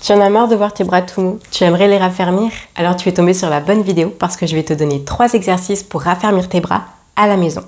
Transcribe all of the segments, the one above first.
Tu en as marre de voir tes bras tout mous? Tu aimerais les raffermir? Alors tu es tombé sur la bonne vidéo parce que je vais te donner 3 exercices pour raffermir tes bras à la maison.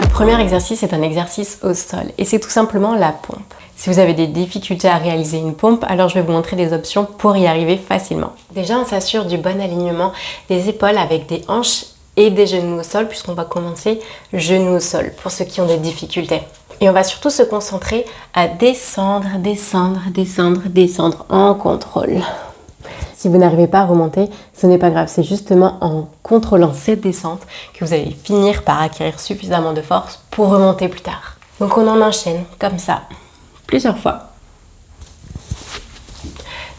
Le premier exercice est un exercice au sol et c'est tout simplement la pompe. Si vous avez des difficultés à réaliser une pompe, alors je vais vous montrer des options pour y arriver facilement. Déjà, on s'assure du bon alignement des épaules avec des hanches et des genoux au sol, puisqu'on va commencer genoux au sol pour ceux qui ont des difficultés. Et on va surtout se concentrer à descendre, descendre, descendre, descendre en contrôle. Si vous n'arrivez pas à remonter, ce n'est pas grave, c'est justement en contrôlant cette descente que vous allez finir par acquérir suffisamment de force pour remonter plus tard. Donc on en enchaîne comme ça, plusieurs fois.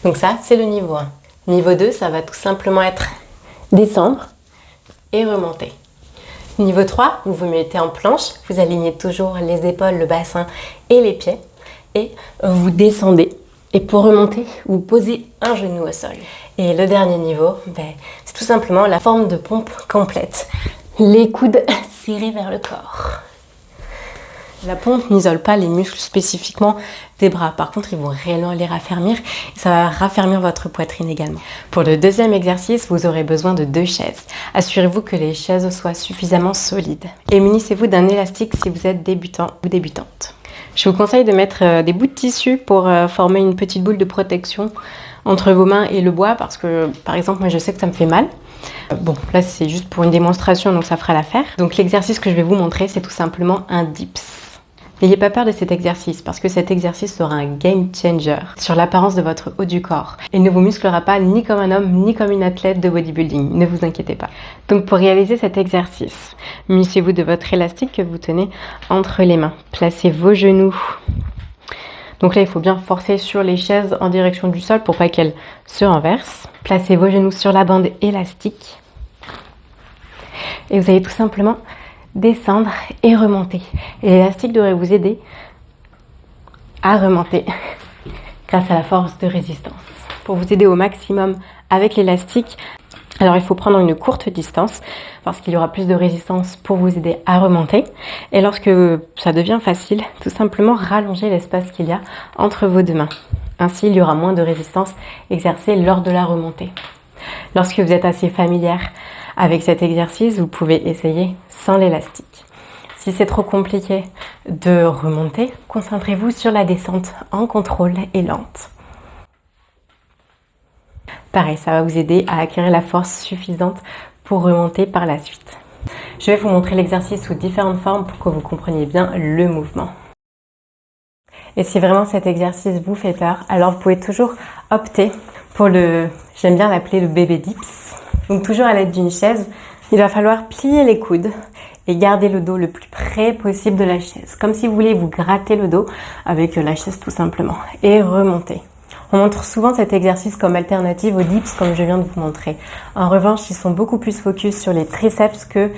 Donc ça, c'est le niveau 1. Niveau 2, ça va tout simplement être descendre et remonter. Niveau 3, vous vous mettez en planche, vous alignez toujours les épaules, le bassin et les pieds et vous descendez. Et pour remonter, vous posez un genou au sol. Et le dernier niveau, c'est tout simplement la forme de pompe complète. Les coudes serrés vers le corps. La pompe n'isole pas les muscles spécifiquement des bras. Par contre, ils vont réellement les raffermir. Et ça va raffermir votre poitrine également. Pour le deuxième exercice, vous aurez besoin de 2 chaises. Assurez-vous que les chaises soient suffisamment solides. Et munissez-vous d'un élastique si vous êtes débutant ou débutante. Je vous conseille de mettre des bouts de tissu pour former une petite boule de protection entre vos mains et le bois parce que, par exemple, moi je sais que ça me fait mal. Bon, là c'est juste pour une démonstration, donc ça fera l'affaire. Donc l'exercice que je vais vous montrer, c'est tout simplement un dips. N'ayez pas peur de cet exercice parce que cet exercice sera un game changer sur l'apparence de votre haut du corps. Il ne vous musclera pas ni comme un homme ni comme une athlète de bodybuilding, ne vous inquiétez pas. Donc pour réaliser cet exercice, munissez-vous de votre élastique que vous tenez entre les mains. Placez vos genoux. Donc là, il faut bien forcer sur les chaises en direction du sol pour pas qu'elles se renversent. Placez vos genoux sur la bande élastique. Et vous allez tout simplement descendre et remonter. Et l'élastique devrait vous aider à remonter grâce à la force de résistance. Pour vous aider au maximum avec l'élastique, alors il faut prendre une courte distance parce qu'il y aura plus de résistance pour vous aider à remonter. Et lorsque ça devient facile, tout simplement rallonger l'espace qu'il y a entre vos 2 mains. Ainsi, il y aura moins de résistance exercée lors de la remontée. Lorsque vous êtes assez familière avec cet exercice, vous pouvez essayer sans l'élastique. Si c'est trop compliqué de remonter, concentrez-vous sur la descente en contrôle et lente. Pareil, ça va vous aider à acquérir la force suffisante pour remonter par la suite. Je vais vous montrer l'exercice sous différentes formes pour que vous compreniez bien le mouvement. Et si vraiment cet exercice vous fait peur, alors vous pouvez toujours opter pour j'aime bien l'appeler le bébé dips. Donc toujours à l'aide d'une chaise, il va falloir plier les coudes et garder le dos le plus près possible de la chaise. Comme si vous voulez vous gratter le dos avec la chaise tout simplement. Et remonter. On montre souvent cet exercice comme alternative aux dips comme je viens de vous montrer. En revanche, ils sont beaucoup plus focus sur les triceps que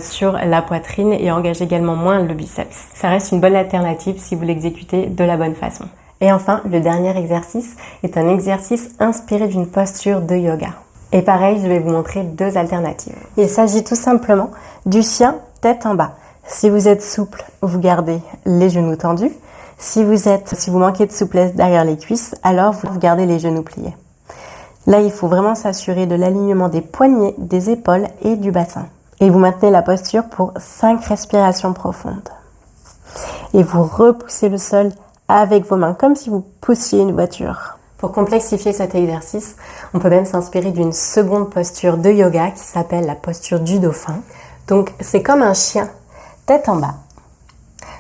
sur la poitrine et engagent également moins le biceps. Ça reste une bonne alternative si vous l'exécutez de la bonne façon. Et enfin, le dernier exercice est un exercice inspiré d'une posture de yoga. Et pareil, je vais vous montrer 2 alternatives. Il s'agit tout simplement du chien tête en bas. Si vous êtes souple, vous gardez les genoux tendus. Si vous manquez de souplesse derrière les cuisses, alors vous gardez les genoux pliés. Là, il faut vraiment s'assurer de l'alignement des poignets, des épaules et du bassin. Et vous maintenez la posture pour 5 respirations profondes. Et vous repoussez le sol avec vos mains, comme si vous poussiez une voiture. Pour complexifier cet exercice, on peut même s'inspirer d'une seconde posture de yoga qui s'appelle la posture du dauphin. Donc, c'est comme un chien, tête en bas.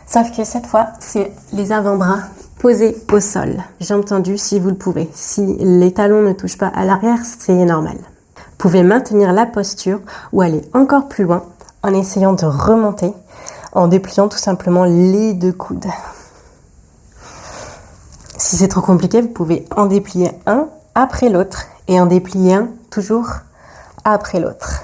Sauf que cette fois, c'est les avant-bras posés au sol. Jambes tendues si vous le pouvez. Si les talons ne touchent pas à l'arrière, c'est normal. Vous pouvez maintenir la posture ou aller encore plus loin en essayant de remonter, en dépliant tout simplement les 2 coudes. Si c'est trop compliqué, vous pouvez en déplier un après l'autre et en déplier un toujours après l'autre.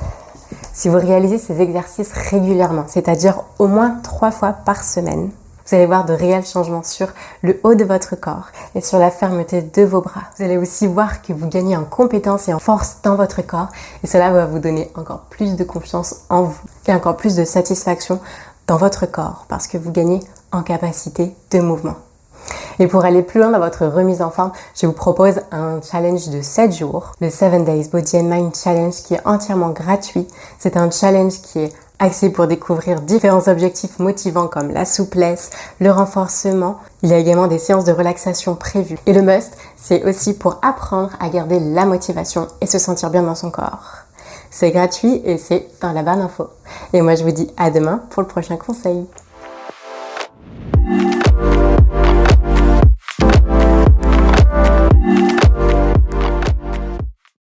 Si vous réalisez ces exercices régulièrement, c'est-à-dire au moins 3 fois par semaine, Vous allez voir de réels changements sur le haut de votre corps et sur la fermeté de vos bras. Vous allez aussi voir que vous gagnez en compétence et en force dans votre corps et cela va vous donner encore plus de confiance en vous et encore plus de satisfaction dans votre corps parce que vous gagnez en capacité de mouvement. Et pour aller plus loin dans votre remise en forme, je vous propose un challenge de 7 jours, le 7 Days Body and Mind Challenge qui est entièrement gratuit. C'est un challenge qui est axé pour découvrir différents objectifs motivants comme la souplesse, le renforcement. Il y a également des séances de relaxation prévues. Et le must, c'est aussi pour apprendre à garder la motivation et se sentir bien dans son corps. C'est gratuit et c'est dans la barre d'infos. Et moi je vous dis à demain pour le prochain conseil.